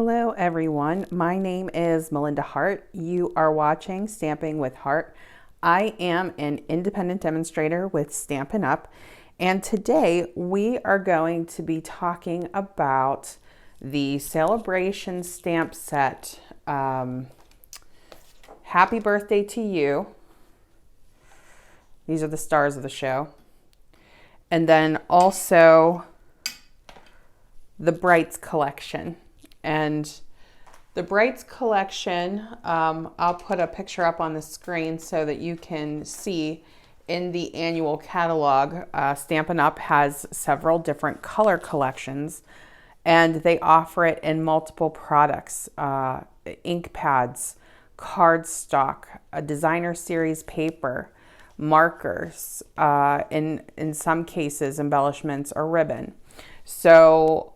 Hello everyone, my name is Melinda Hart. You are watching Stamping with Hart. I am an independent demonstrator with Stampin Up, and today we are going to be talking about the Sale-a-Bration stamp set. Happy Birthday to You. These are the stars of the show. And then also the Brights collection. And the Brights collection, I'll put a picture up on the screen so that you can see in the annual catalog. Stampin' Up! Has several different color collections, and they offer it in multiple products, ink pads, cardstock, a designer series paper, markers, in some cases embellishments or ribbon. So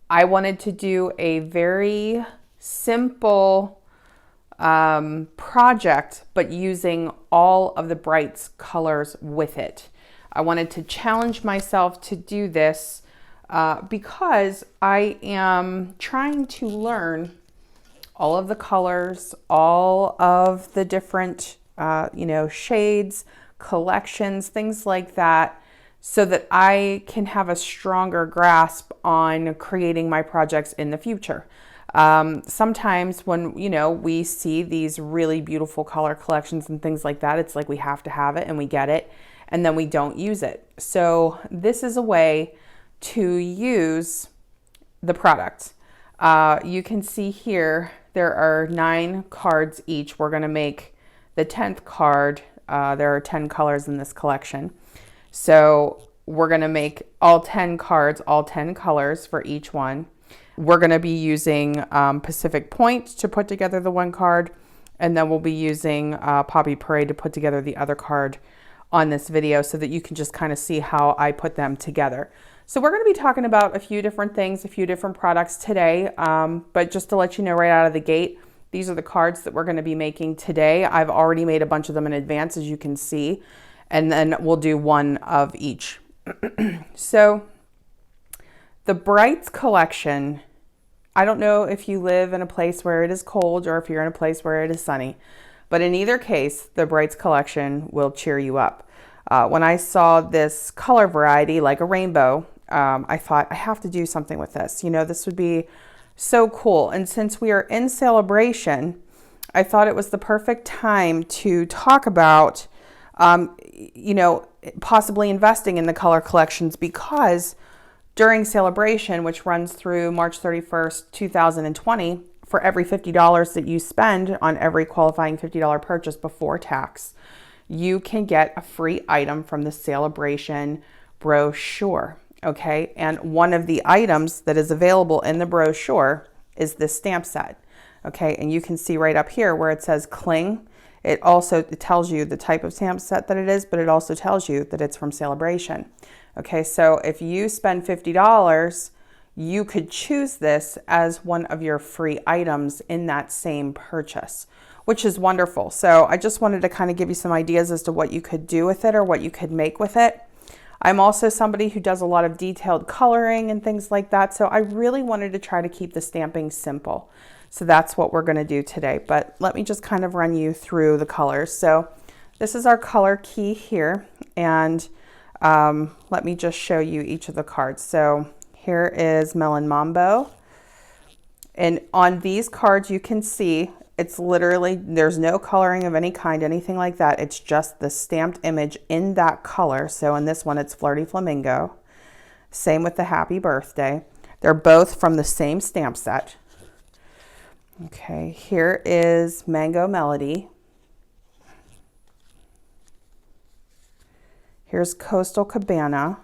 I wanted to do a very simple project, but using all of the Brights colors with it. I wanted to challenge myself to do this because I am trying to learn all of the colors, all of the different, shades, collections, things like that, so that I can have a stronger grasp on creating my projects in the future. Sometimes when, we see these really beautiful color collections and things like that, it's like we have to have it and we get it and then we don't use it. So this is a way to use the product. You can see here, there are 9 cards each. We're gonna make the 10th card. There are 10 colors in this collection. So we're going to make all 10 cards, all 10 colors for each one. We're going to be using Pacific Point to put together the one card, and then we'll be using Poppy Parade to put together the other card on this video so that you can just kind of see how I put them together. So we're going to be talking about a few different things, a few different products today, but just to let you know right out of the gate, these are the cards that we're going to be making today. I've already made a bunch of them in advance, as you can see. And then we'll do one of each. So the Brights collection, I don't know if you live in a place where it is cold or if you're in a place where it is sunny, but in either case, the Brights collection will cheer you up. When I saw this color variety, like a rainbow, I thought I have to do something with this. This would be so cool. And since we are in Saleabration, I thought it was the perfect time to talk about possibly investing in the color collections, because during Saleabration, which runs through March 31st, 2020, for every $50 that you spend on every qualifying $50 purchase before tax, you can get a free item from the Saleabration brochure. Okay. And one of the items that is available in the brochure is this stamp set. Okay. And you can see right up here where it says Cling. It tells you the type of stamp set that it is, but it also tells you that it's from Saleabration. Okay, so if you spend $50, you could choose this as one of your free items in that same purchase, which is wonderful. So I just wanted to kind of give you some ideas as to what you could do with it or what you could make with it. I'm also somebody who does a lot of detailed coloring and things like that, so I really wanted to try to keep the stamping simple. So that's what we're going to do today. But let me just kind of run you through the colors. So this is our color key here. And let me just show you each of the cards. So here is Melon Mambo. And on these cards, you can see it's literally, there's no coloring of any kind, anything like that. It's just the stamped image in that color. So in this one, it's Flirty Flamingo. Same with the Happy Birthday. They're both from the same stamp set. Okay, here is Mango Melody. Here's Coastal Cabana.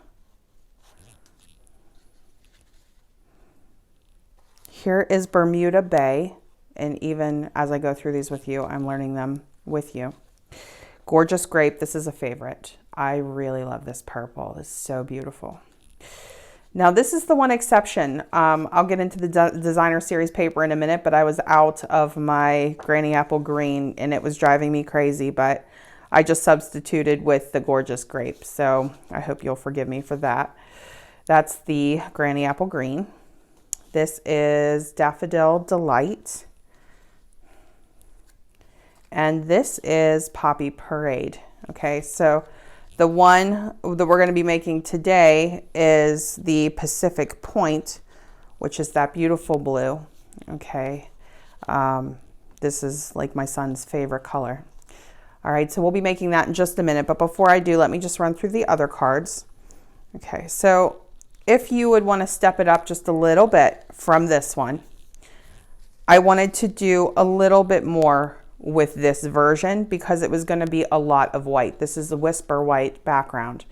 Here is Bermuda Bay. And even as I go through these with you, I'm learning them with you. Gorgeous Grape, this is a favorite. I really love this purple. It's so beautiful. Now this is the one exception. I'll get into the designer series paper in a minute, but I was out of my Granny Apple Green and it was driving me crazy, but I just substituted with the Gorgeous Grape. So I hope you'll forgive me for that. That's the Granny Apple Green. This is Daffodil Delight. And this is Poppy Parade. Okay, so the one that we're going to be making today is the Pacific Point, which is that beautiful blue. Okay, this is like my son's favorite color. All right, so we'll be making that in just a minute. But before I do, let me just run through the other cards. Okay, so if you would want to step it up just a little bit from this one, I wanted to do a little bit more with this version because it was going to be a lot of white. This is a whisper white background.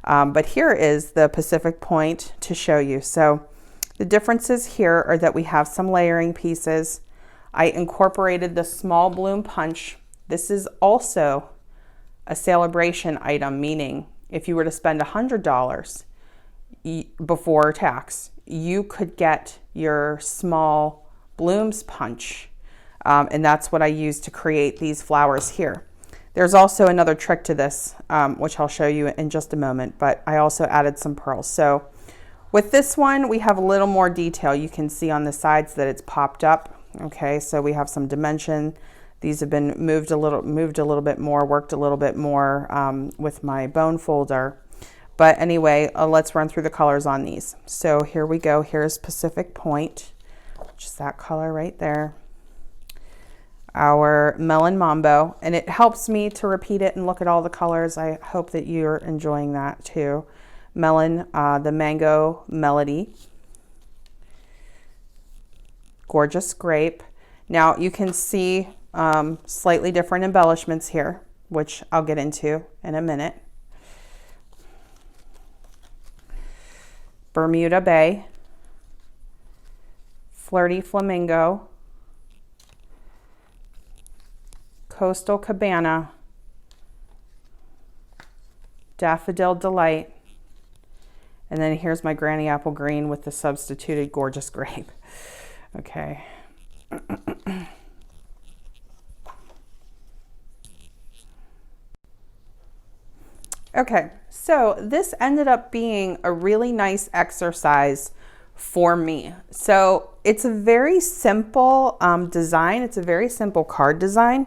But here is the Pacific Point to show you. So the differences here are that we have some layering pieces. I incorporated the small bloom punch. This is also a Saleabration item, meaning if you were to spend $100 before tax, you could get your small blooms punch. And that's what I use to create these flowers here. There's also another trick to this, which I'll show you in just a moment, but I also added some pearls. So with this one, we have a little more detail. You can see on the sides that it's popped up. Okay, so we have some dimension. These have been moved a little bit more, worked a little bit more with my bone folder. But anyway, let's run through the colors on these. So here we go. Here's Pacific Point, which is that color right there. Our Melon Mambo, and it helps me to repeat it and look at all the colors. I hope that you're enjoying that too. Melon, the Mango Melody. Gorgeous Grape. Now you can see slightly different embellishments here, which I'll get into in a minute. Bermuda Bay. Flirty Flamingo. Coastal Cabana, Daffodil Delight, and then here's my Granny Apple Green with the substituted Gorgeous Grape. Okay. Okay, so this ended up being a really nice exercise for me. So it's a very simple design. It's a very simple card design.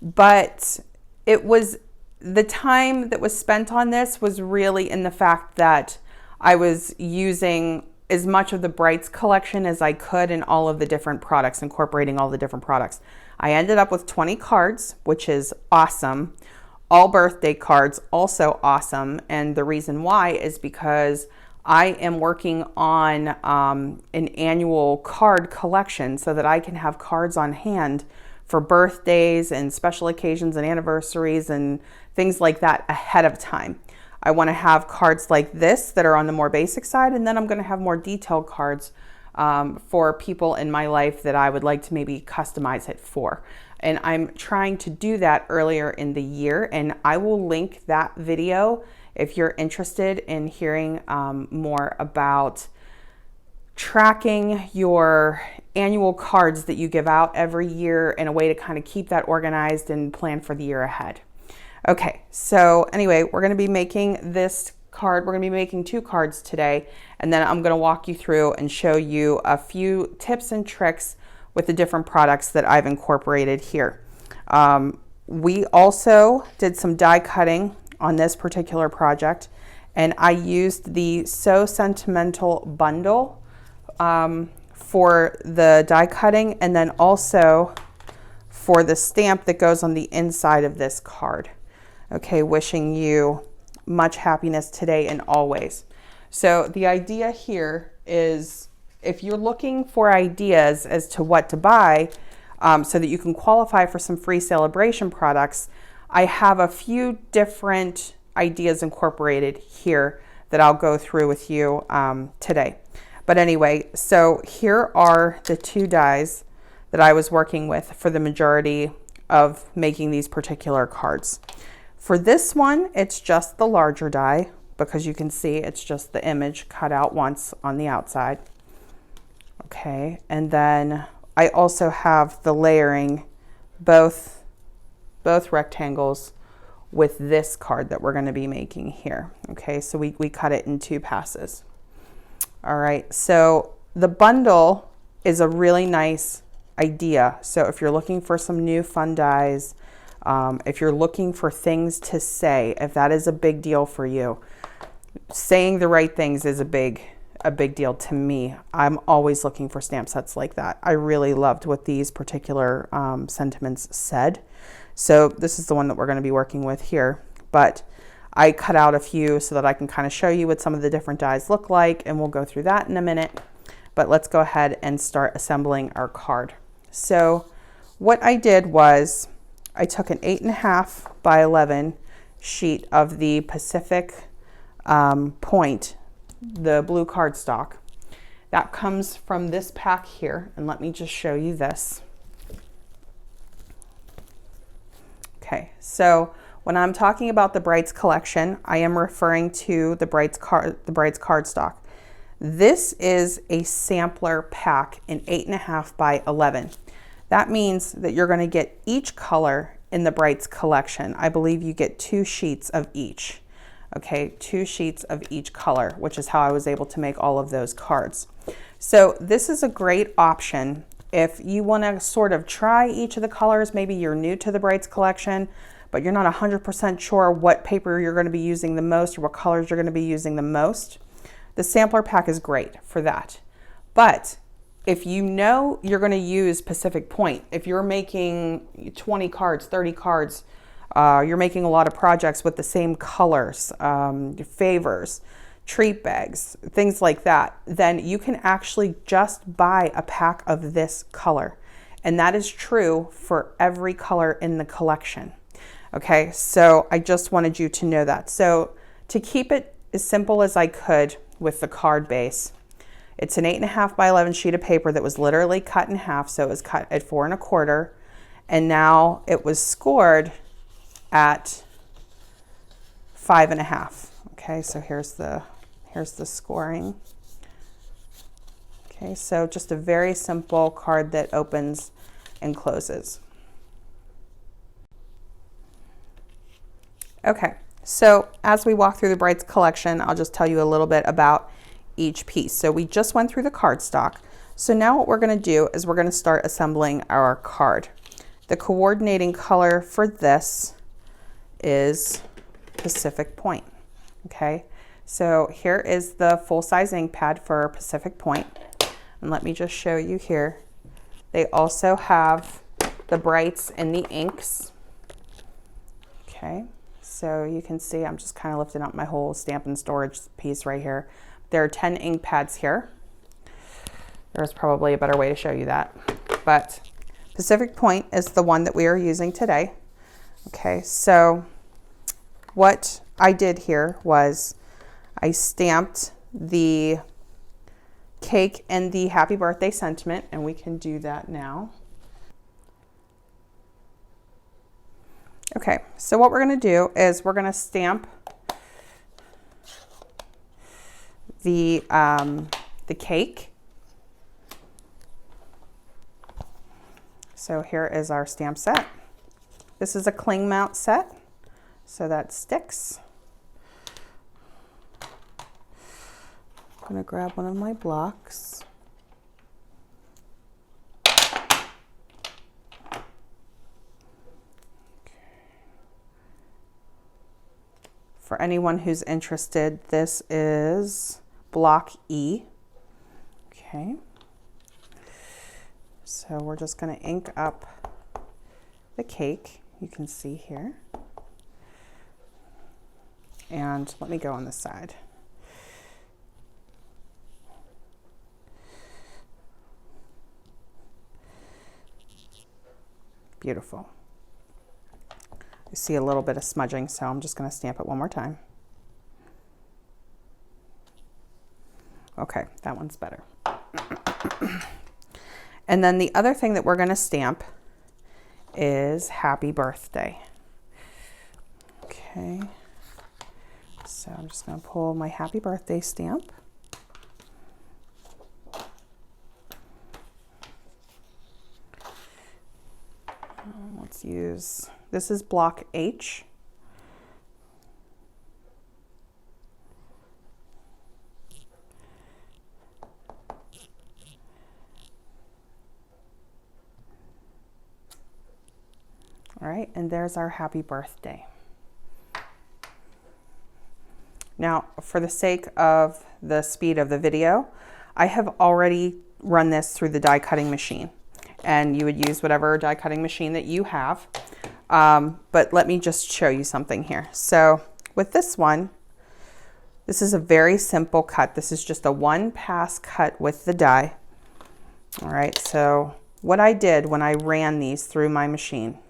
But it was, the time that was spent on this was really in the fact that I was using as much of the Brights collection as I could in all of the different products, incorporating all the different products. I ended up with 20 cards, which is awesome. All birthday cards, also awesome. And the reason why is because I am working on an annual card collection so that I can have cards on hand for birthdays and special occasions and anniversaries and things like that ahead of time. I want to have cards like this that are on the more basic side, and then I'm going to have more detailed cards for people in my life that I would like to maybe customize it for. And I'm trying to do that earlier in the year, and I will link that video if you're interested in hearing more about tracking your annual cards that you give out every year in a way to kind of keep that organized and plan for the year ahead. Okay, so anyway, we're going to be making this card. We're going to be making 2 cards today, and then I'm going to walk you through and show you a few tips and tricks with the different products that I've incorporated here. We also did some die cutting on this particular project, and I used the So Sentimental bundle for the die cutting, and then also for the stamp that goes on the inside of this card. Okay, wishing you much happiness today and always. So the idea here is, if you're looking for ideas as to what to buy so that you can qualify for some free Saleabration products, I have a few different ideas incorporated here that I'll go through with you today. But anyway, so here are the 2 dies that I was working with for the majority of making these particular cards. For this one, it's just the larger die because you can see it's just the image cut out once on the outside. Okay, and then I also have the layering, both rectangles with this card that we're going to be making here. Okay, so we cut it in 2 passes. All right, so the bundle is a really nice idea. So if you're looking for some new fun dies, if you're looking for things to say, if that is a big deal for you, saying the right things is a big deal to me. I'm always looking for stamp sets like that. I really loved what these particular sentiments said. So this is the one that we're going to be working with here. But I cut out a few so that I can kind of show you what some of the different dies look like, and we'll go through that in a minute. But let's go ahead and start assembling our card. So what I did was I took an 8.5 by 11 sheet of the Pacific Point, the blue cardstock. That comes from this pack here, and let me just show you this. Okay, so when I'm talking about the Brights collection, I am referring to the Brights cardstock. This is a sampler pack in 8.5 by 11. That means that you're going to get each color in the Brights collection. I believe you get 2 sheets of each. Okay, 2 sheets of each color, which is how I was able to make all of those cards. So this is a great option if you want to sort of try each of the colors. Maybe you're new to the Brights collection, but you're not 100% sure what paper you're going to be using the most or what colors you're going to be using the most. The sampler pack is great for that. But if you know you're going to use Pacific Point, if you're making 20 cards, 30 cards, you're making a lot of projects with the same colors, favors, treat bags, things like that, then you can actually just buy a pack of this color. And that is true for every color in the collection. Okay, so I just wanted you to know that. So to keep it as simple as I could with the card base, it's an 8.5 by 11 sheet of paper that was literally cut in half. So it was cut at 4 1/4, and now it was scored at 5 1/2. Okay, so here's the scoring. Okay, so just a very simple card that opens and closes. Okay, so as we walk through the Brights collection, I'll just tell you a little bit about each piece. So we just went through the cardstock. So now what we're going to do is we're going to start assembling our card. The coordinating color for this is Pacific Point. Okay, so here is the full-size ink pad for Pacific Point. And let me just show you here. They also have the Brights and the inks. Okay, so you can see I'm just kind of lifting up my whole Stampin' storage piece right here. There are 10 ink pads here. There's probably a better way to show you that. But Pacific Point is the one that we are using today. Okay, so what I did here was I stamped the cake and the happy birthday sentiment, and we can do that now. Okay, so what we're going to do is we're going to stamp the cake. So here is our stamp set. This is a cling mount set, so that sticks. I'm going to grab one of my blocks. For anyone who's interested, this is block E. Okay. So we're just going to ink up the cake. You can see here. And let me go on this side. Beautiful. I see a little bit of smudging, so I'm just going to stamp it one more time. Okay, that one's better. And then the other thing that we're going to stamp is happy birthday. Okay, so I'm just going to pull my happy birthday stamp. Let's use, this is block H. All right, and there's our happy birthday. Now, for the sake of the speed of the video, I have already run this through the die cutting machine, and you would use whatever die cutting machine that you have. But let me just show you something here. So with this one, this is a very simple cut. This is just a one pass cut with the die. All right, so what I did when I ran these through my machine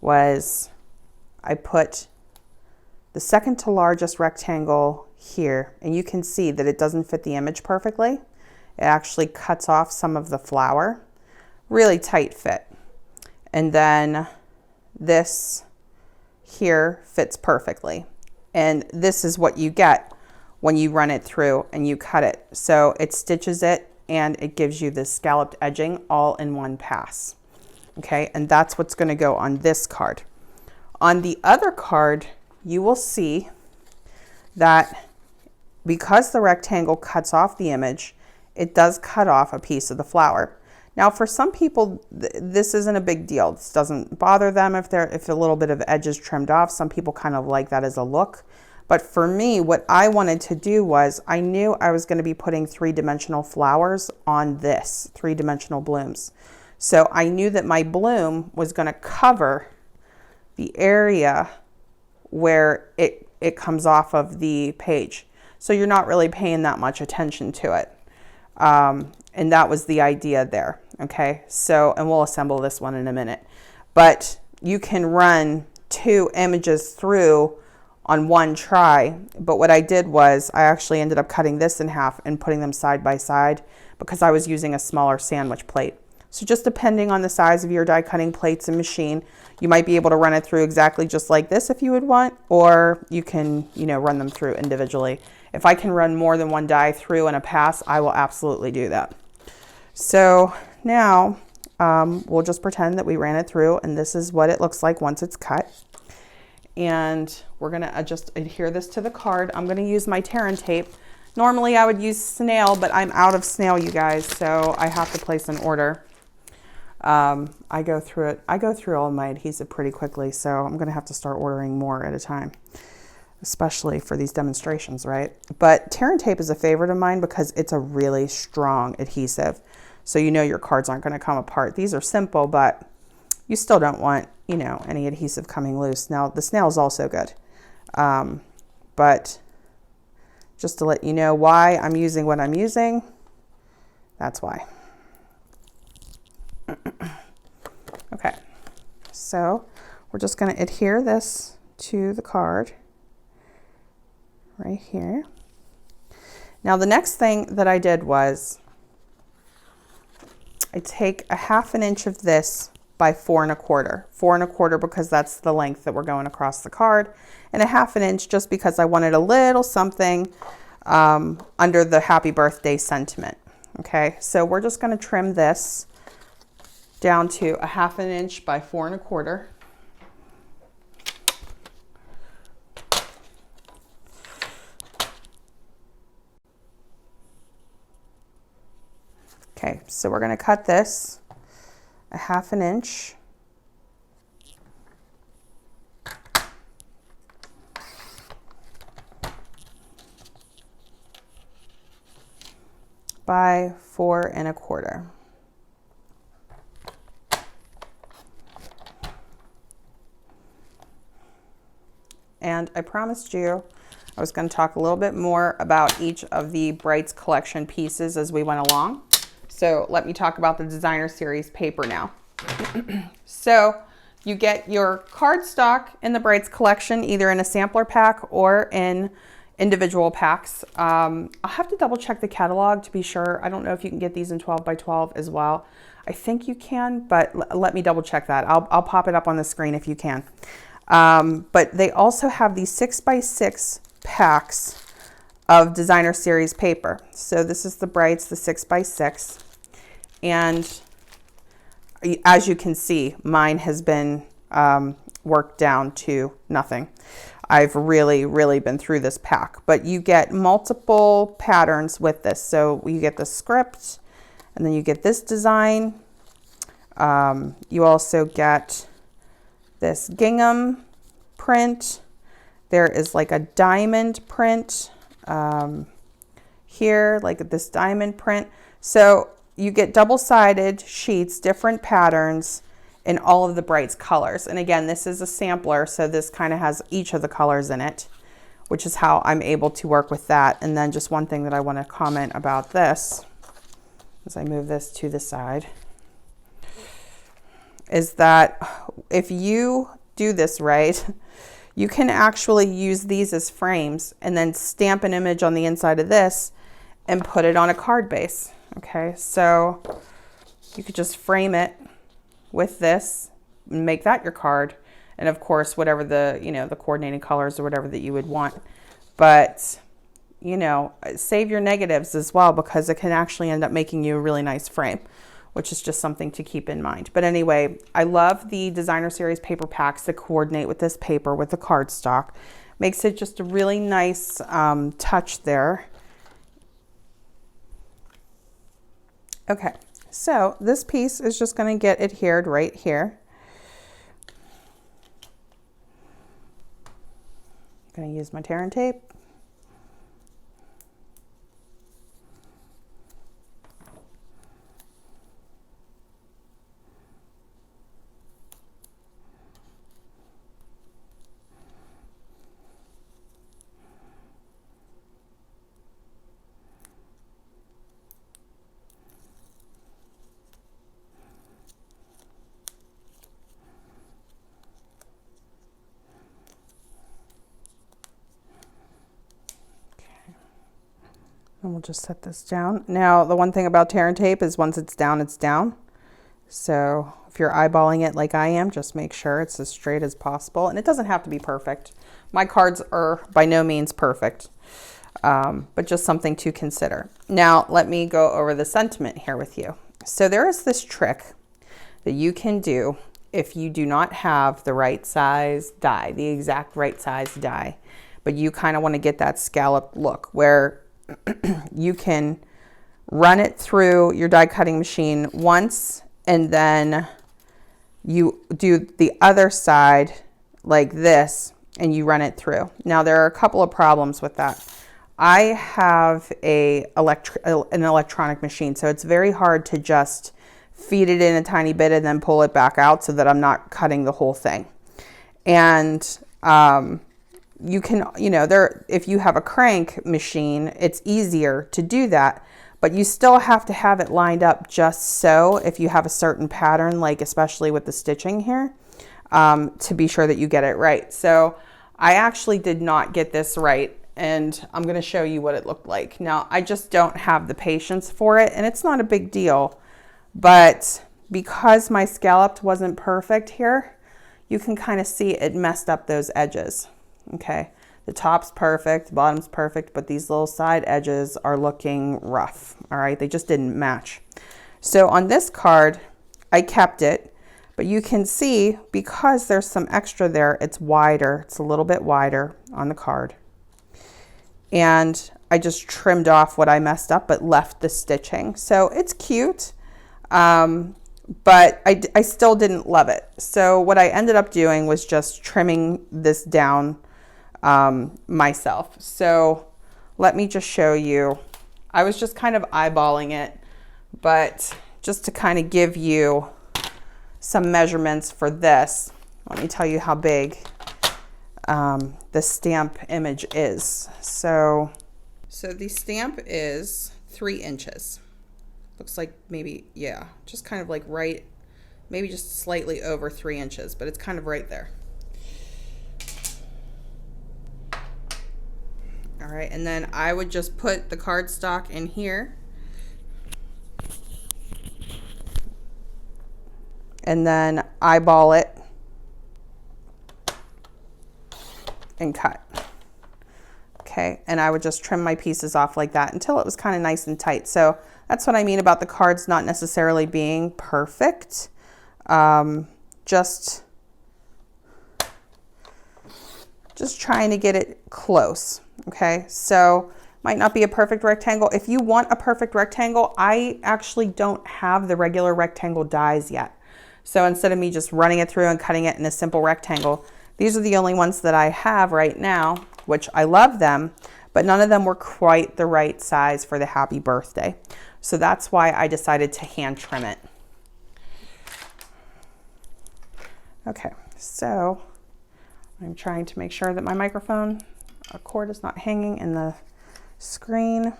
was I put the second to largest rectangle here, and you can see that it doesn't fit the image perfectly. It actually cuts off some of the flower. Really tight fit. And then this here fits perfectly. And this is what you get when you run it through and you cut it. So it stitches it and it gives you this scalloped edging all in one pass. Okay, and that's what's going to go on this card. On the other card, you will see that because the rectangle cuts off the image, it does cut off a piece of the flower. Now, for some people, this isn't a big deal. This doesn't bother them if a little bit of edge is trimmed off. Some people kind of like that as a look. But for me, what I wanted to do was I knew I was going to be putting three-dimensional flowers on this, three-dimensional blooms. So I knew that my bloom was going to cover the area where it comes off of the page. So you're not really paying that much attention to it. And that was the idea there. Okay, so, and we'll assemble this one in a minute. But you can run two images through on one try. But what I did was I actually ended up cutting this in half and putting them side by side because I was using a smaller sandwich plate. So just depending on the size of your die cutting plates and machine, you might be able to run it through exactly just like this if you would want, or you can, run them through individually. If I can run more than one die through in a pass, I will absolutely do that. So now we'll just pretend that we ran it through, and this is what it looks like once it's cut. And we're gonna just adhere this to the card. I'm gonna use my tear and tape. Normally I would use snail, but I'm out of snail, you guys, so I have to place an order. I go through all of my adhesive pretty quickly, so I'm gonna have to start ordering more at a time, especially for these demonstrations, right? But tear and tape is a favorite of mine because it's a really strong adhesive. So your cards aren't gonna come apart. These are simple, but you still don't want, any adhesive coming loose. Now the snail is also good. But just to let you know why I'm using what I'm using, that's why. Okay, so we're just going to adhere this to the card right here. Now the next thing that I did was I take a 1/2 inch of this by 4 1/4. 4 1/4 because that's the length that we're going across the card, and a 1/2 inch just because I wanted a little something under the happy birthday sentiment. Okay, so we're just going to trim this down to a 1/2 inch by 4 1/4. Okay, so we're going to cut this a 1/2 inch by 4 1/4. And I promised you I was going to talk a little bit more about each of the Brights collection pieces as we went along. So let me talk about the designer series paper now. So you get your cardstock in the Brights collection, either in a sampler pack or in individual packs. I'll have to double check the catalog to be sure. I don't know if you can get these in 12 by 12 as well. I think you can, but let me double check that. I'll pop it up on the screen if you can. But they also have these 6 by 6 packs of designer series paper. So this is the Brights, the 6 by 6. And as you can see, mine has been worked down to nothing. I've really been through this pack, but you get multiple patterns with this. So you get the script, and then you get this design. You also get this gingham print. There is like a diamond print here, like this diamond print. So you get double-sided sheets, different patterns in all of the brights colors. And again, this is a sampler, so this kind of has each of the colors in it, which is how I'm able to work with that. And then just one thing that I want to comment about this, as I move this to the side, is that if you do this right, you can actually use these as frames and then stamp an image on the inside of this and put it on a card base. Okay, so you could just frame it with this and make that your card. And of course, whatever the, the coordinating colors or whatever that you would want. But, save your negatives as well, because it can actually end up making you a really nice frame, which is just something to keep in mind. But anyway, I love the Designer Series paper packs that coordinate with this paper with the cardstock. Makes it just a really nice touch there. Okay, so this piece is just going to get adhered right here. I'm going to use my tear and tape. And we'll just set this down. Now, the one thing about tear and tape is once it's down, it's down. So if you're eyeballing it like I am, just make sure it's as straight as possible. And it doesn't have to be perfect. My cards are by no means perfect, but just something to consider. Now, let me go over the sentiment here with you. So there is this trick that you can do if you do not have the right size die, the exact right size die, but you kind of want to get that scalloped look where you can run it through your die cutting machine once, and then you do the other side like this and you run it through. Now there are a couple of problems with that. I have an electronic machine, so it's very hard to just feed it in a tiny bit and then pull it back out so that I'm not cutting the whole thing. And you can, if you have a crank machine, it's easier to do that, but you still have to have it lined up just so if you have a certain pattern, like especially with the stitching here, to be sure that you get it right. So I actually did not get this right, and I'm going to show you what it looked like. Now, I just don't have the patience for it, and it's not a big deal, but because my scalloped wasn't perfect here, you can kind of see it messed up those edges. Okay, the top's perfect, bottom's perfect, but these little side edges are looking rough. All right, they just didn't match. So on this card, I kept it, but you can see because there's some extra there, it's wider. It's a little bit wider on the card. And I just trimmed off what I messed up, but left the stitching. So it's cute, but I still didn't love it. So what I ended up doing was just trimming this down myself. So let me just show you. I was just kind of eyeballing it, but just to kind of give you some measurements for this, let me tell you how big the stamp image is. So the stamp is 3 inches. Looks like maybe, yeah, just kind of like right, maybe just slightly over 3 inches, but it's kind of right there. All right, and then I would just put the cardstock in here. And then eyeball it and cut. Okay, and I would just trim my pieces off like that until it was kind of nice and tight. So that's what I mean about the cards not necessarily being perfect. Just trying to get it close. Okay, so might not be a perfect rectangle. If you want a perfect rectangle, I actually don't have the regular rectangle dies yet. So instead of me just running it through and cutting it in a simple rectangle, these are the only ones that I have right now, which I love them, but none of them were quite the right size for the happy birthday. So that's why I decided to hand trim it. Okay, so I'm trying to make sure that my microphone cord is not hanging in the screen.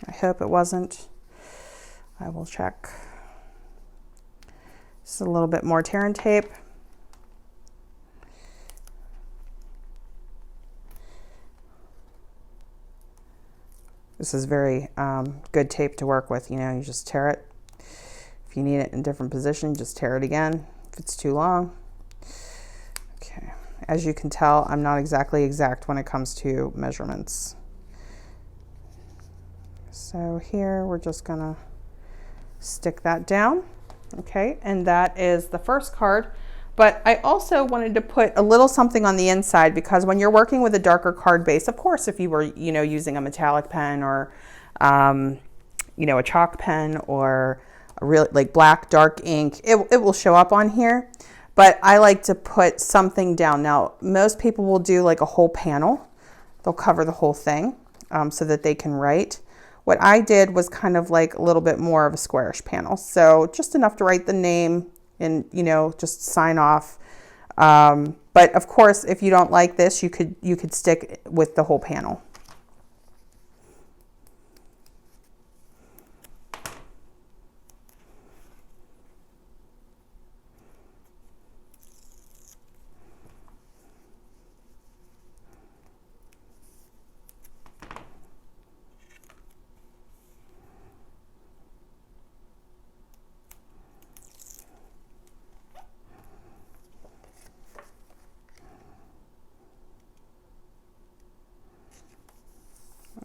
I hope it wasn't. I will check. This is a little bit more tear and tape. This is very good tape to work with. You know, you just tear it. If you need it in a different position, just tear it again if it's too long. Okay, as you can tell, I'm not exactly exact when it comes to measurements. So here we're just gonna stick that down. Okay, and that is the first card. But I also wanted to put a little something on the inside, because when you're working with a darker card base, of course, if you were, you know, using a metallic pen or, you know, a chalk pen or a real like black dark ink, it will show up on here. But I like to put something down. Now, most people will do like a whole panel. They'll cover the whole thing so that they can write. What I did was kind of like a little bit more of a squarish panel. So just enough to write the name and, you know, just sign off. But of course, if you don't like this, you could stick with the whole panel.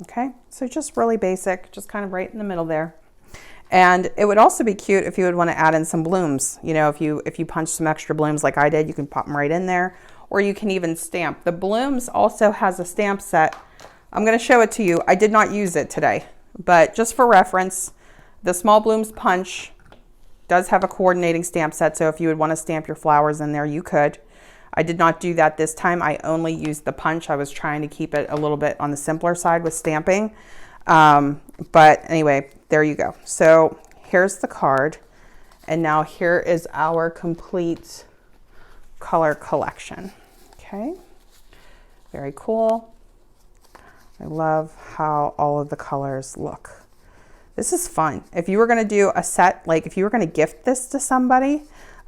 Okay, so just really basic, just kind of right in the middle there. And it would also be cute if you would want to add in some blooms. You know, if you punch some extra blooms like I did, you can pop them right in there, or you can even stamp. The blooms also has a stamp set. I'm going to show it to you. I did not use it today, but just for reference, the Small Blooms Punch does have a coordinating stamp set. So if you would want to stamp your flowers in there, you could. I did not do that this time. I only used the punch. I was trying to keep it a little bit on the simpler side with stamping. But anyway, there you go. So here's the card. And now here is our complete color collection. Okay, very cool. I love how all of the colors look. This is fun. If you were going to do a set, like if you were going to gift this to somebody,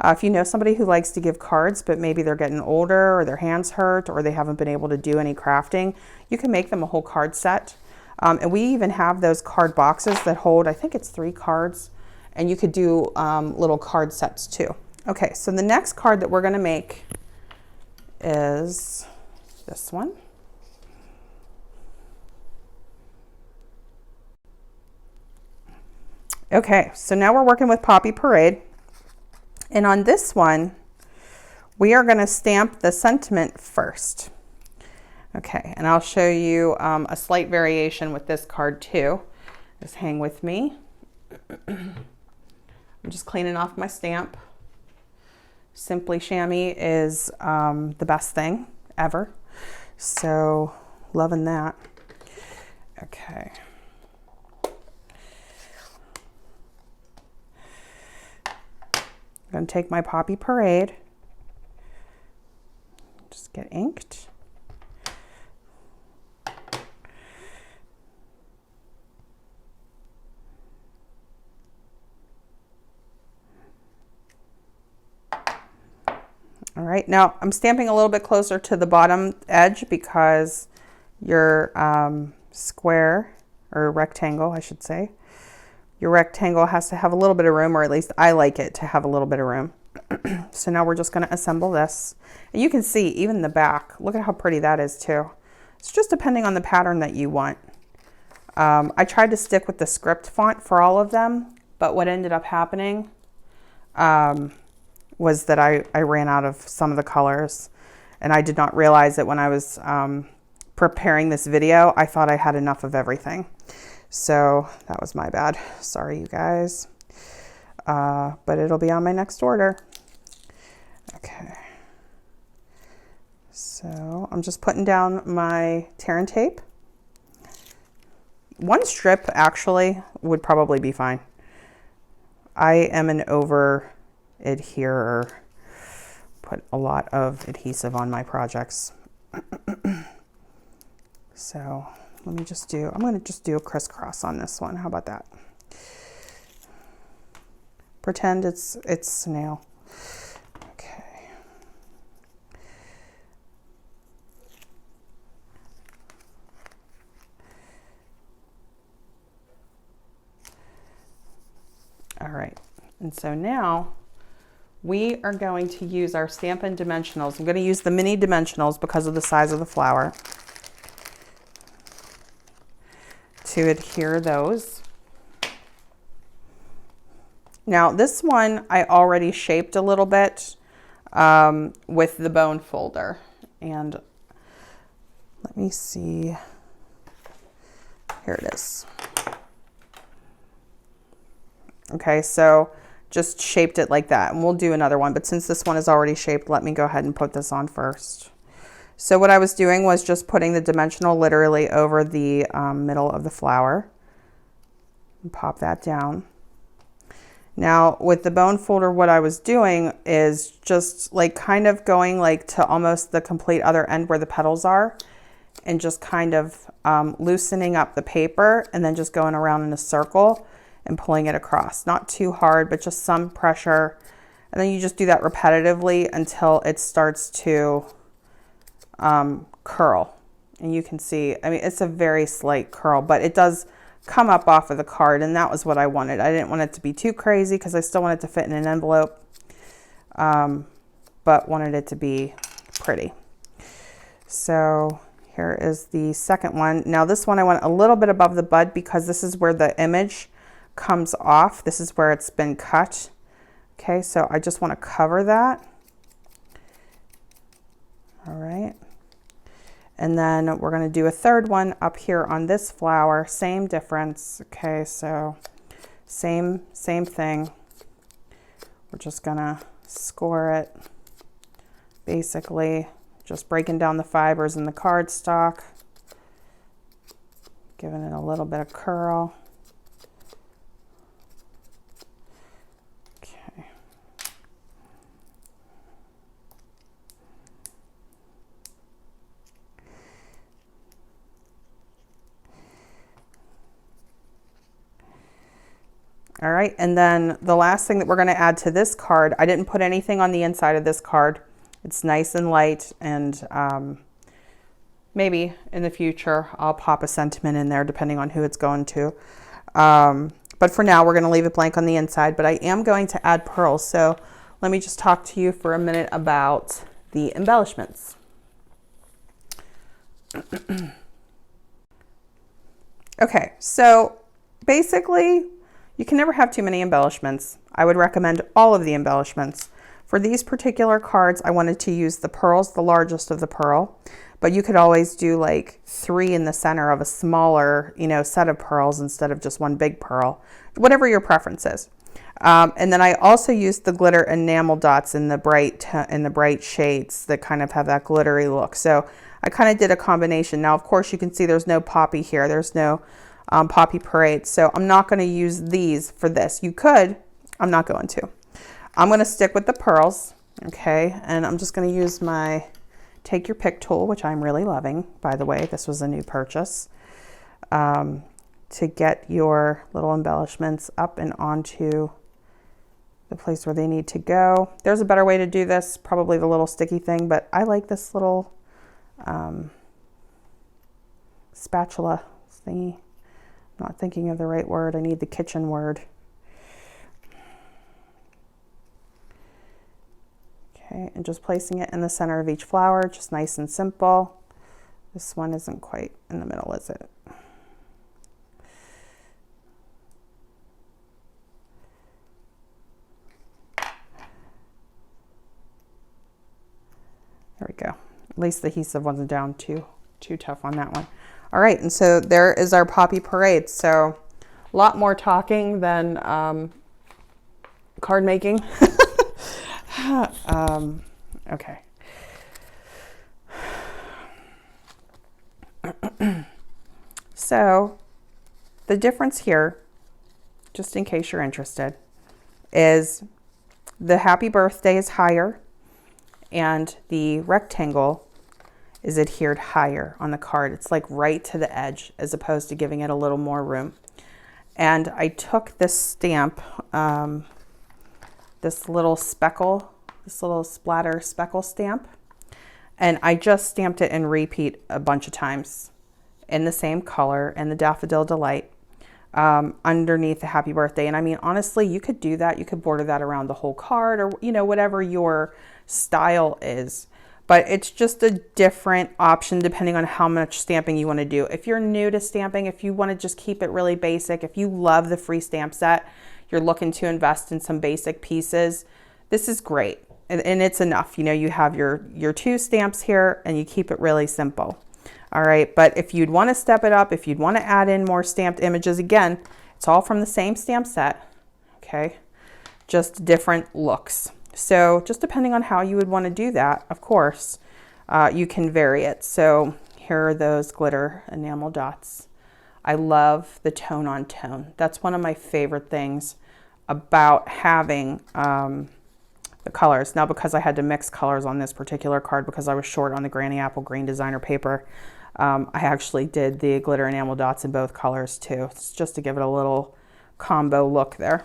if you know somebody who likes to give cards, but maybe they're getting older or their hands hurt or they haven't been able to do any crafting, you can make them a whole card set. And we even have those card boxes that hold, I think it's 3 cards, and you could do little card sets too. Okay, so the next card that we're going to make is this one. Okay, so now we're working with Poppy Parade. And on this one, we are going to stamp the sentiment first. Okay, and I'll show you a slight variation with this card too. Just hang with me. I'm just cleaning off my stamp. Simply Chamois is the best thing ever. So, loving that. Okay. I'm going to take my Poppy Parade, just get inked. All right, now I'm stamping a little bit closer to the bottom edge because your square, or rectangle, I should say, your rectangle has to have a little bit of room, or at least I like it to have a little bit of room. So now we're just going to assemble this. And you can see even the back. Look at how pretty that is too. It's just depending on the pattern that you want. I tried to stick with the script font for all of them, but what ended up happening was that I ran out of some of the colors, and I did not realize that when I was preparing this video. I thought I had enough of everything. So that was my bad. Sorry, you guys. But it'll be on my next order. Okay. So I'm just putting down my tear and tape. One strip actually would probably be fine. I am an over adherer. Put a lot of adhesive on my projects. So let me just do, I'm going to just do a crisscross on this one. How about that? Pretend it's snail. Okay. All right. And so now we are going to use our Stampin' Dimensionals. I'm going to use the mini dimensionals because of the size of the flower to adhere those. Now this one I already shaped a little bit with the bone folder, and let me see, here it is. Okay, so just shaped it like that, and we'll do another one, but since this one is already shaped, let me go ahead and put this on first. So what I was doing was just putting the dimensional literally over the middle of the flower and pop that down. Now with the bone folder, what I was doing is just like kind of going like to almost the complete other end where the petals are, and just kind of loosening up the paper and then just going around in a circle and pulling it across. Not too hard, but just some pressure. And then you just do that repetitively until it starts to curl. And you can see, I mean, it's a very slight curl, but it does come up off of the card, and that was what I wanted. I didn't want it to be too crazy because I still want it to fit in an envelope, but wanted it to be pretty. So here is the second one. Now this one I want a little bit above the bud because this is where the image comes off. This is where it's been cut. Okay, so I just want to cover that. All right. And then we're going to do a third one up here on this flower. Same difference. Okay, so same thing. We're just going to score it. Basically, just breaking down the fibers in the cardstock, giving it a little bit of curl. All right, and then the last thing that we're going to add to this card, I didn't put anything on the inside of this card. It's nice and light, and maybe in the future I'll pop a sentiment in there depending on who it's going to. But for now, we're going to leave it blank on the inside, but I am going to add pearls. So let me just talk to you for a minute about the embellishments. Okay, so basically, you can never have too many embellishments. I would recommend all of the embellishments. For these particular cards, I wanted to use the pearls, the largest of the pearl, but you could always do like 3 in the center of a smaller, set of pearls instead of just one big pearl, whatever your preference is. And then I also used the glitter enamel dots in the bright shades that kind of have that glittery look. So I kind of did a combination. Now, of course, you can see there's no poppy here. There's no poppy parade. So I'm not going to use these for this. You could, I'm not going to. I'm going to stick with the pearls. Okay. And I'm just going to use my Take Your Pick tool, which I'm really loving, by the way. This was a new purchase, to get your little embellishments up and onto the place where they need to go. There's a better way to do this, probably the little sticky thing, but I like this little spatula thingy. Not thinking of the right word. I need the kitchen word. Okay, and just placing it in the center of each flower, just nice and simple. This one isn't quite in the middle, is it? There we go. At least the adhesive wasn't down too tough on that one. All right, and so there is our poppy parade. So a lot more talking than card making. Okay. So the difference here, just in case you're interested, is the happy birthday is higher and the rectangle is adhered higher on the card. It's like right to the edge as opposed to giving it a little more room. And I took this stamp, this little speckle, this little splatter speckle stamp, and I just stamped it in repeat a bunch of times in the same color and the Daffodil Delight underneath the happy birthday. And I mean, honestly, you could do that. You could border that around the whole card, or, you know, whatever your style is. But it's just a different option depending on how much stamping you want to do. If you're new to stamping, if you want to just keep it really basic, if you love the free stamp set, you're looking to invest in some basic pieces, this is great. And it's enough. You know, you have your 2 stamps here and you keep it really simple. All right, but if you'd want to step it up, if you'd want to add in more stamped images, again, it's all from the same stamp set, okay? Just different looks. So just depending on how you would want to do that, of course, you can vary it. So here are those glitter enamel dots. I love the tone on tone. That's one of my favorite things about having the colors. Now, because I had to mix colors on this particular card because I was short on the Granny Apple Green designer paper, I actually did the glitter enamel dots in both colors too. It's just to give it a little combo look there.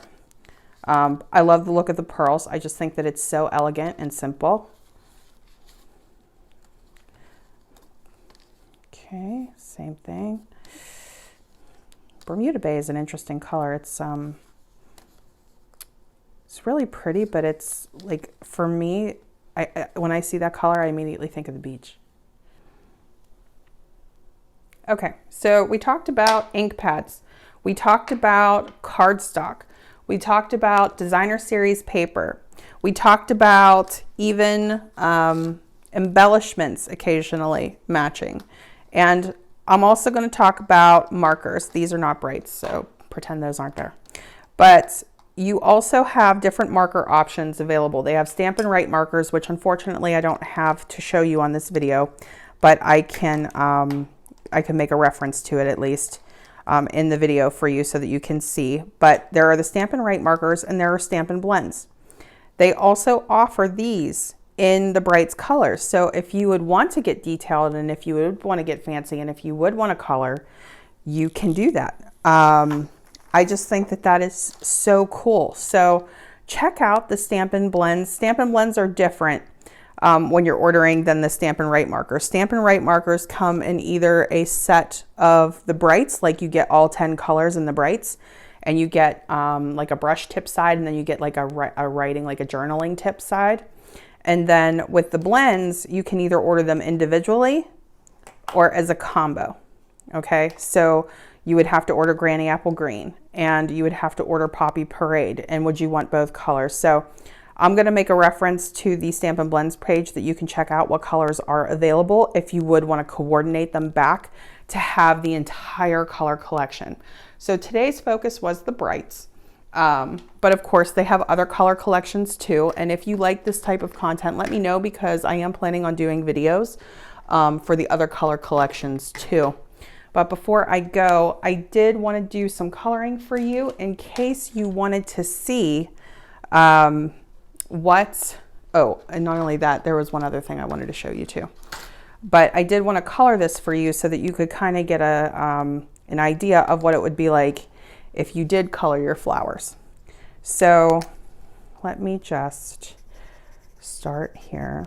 I love the look of the pearls. I just think that it's so elegant and simple. Okay, same thing. Bermuda Bay is an interesting color. It's really pretty, but it's like, for me, when I see that color, I immediately think of the beach. Okay, so we talked about ink pads. We talked about cardstock. We talked about designer series paper. We talked about even embellishments occasionally matching. And I'm also going to talk about markers. These are not brights, so pretend those aren't there. But you also have different marker options available. They have Stampin' Write markers, which unfortunately I don't have to show you on this video, but I can make a reference to it at least in the video for you so that you can see. But there are the Stampin' Write markers and there are Stampin' Blends. They also offer these in the brights colors. So if you would want to get detailed and if you would want to get fancy and if you would want to color, you can do that. I just think that that is so cool. So check out the Stampin' Blends. Stampin' Blends are different when you're ordering than the Stampin' Write markers. Stampin' Write markers come in either a set of the brights, like you get all 10 colors in the brights, and you get like a brush tip side, and then you get like a writing, like a journaling tip side. And then with the blends, you can either order them individually or as a combo. Okay, so you would have to order Granny Apple Green and you would have to order Poppy Parade. And would you want both colors? So I'm going to make a reference to the Stampin' Blends page that you can check out what colors are available if you would want to coordinate them back to have the entire color collection. So today's focus was the brights. But of course they have other color collections too. And if you like this type of content, let me know, because I am planning on doing videos for the other color collections too. But before I go, I did want to do some coloring for you in case you wanted to see and not only that, there was one other thing I wanted to show you too. But I did want to color this for you so that you could kind of get an idea of what it would be like if you did color your flowers. So let me just start here.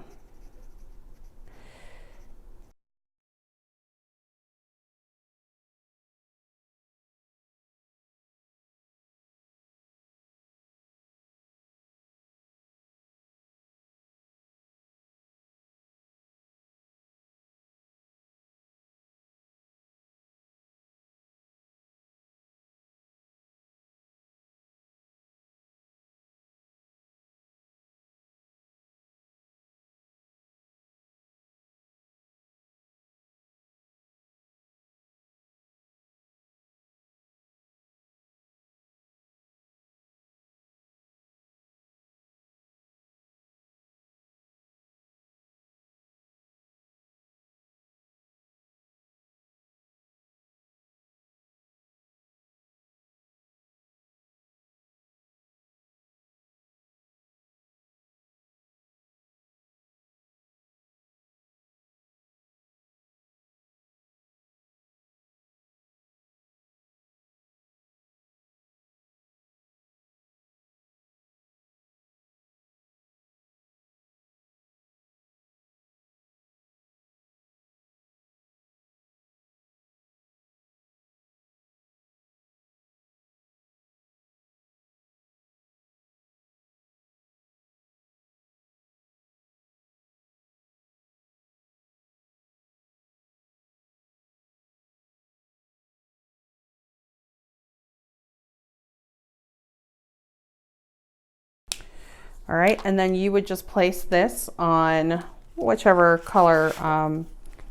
All right, and then you would just place this on whichever color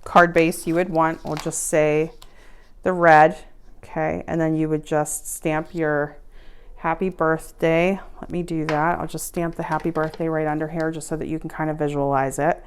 card base you would want. We'll just say the red, okay, and then you would just stamp your happy birthday. Let me do that. I'll just stamp the happy birthday right under here just so that you can kind of visualize it.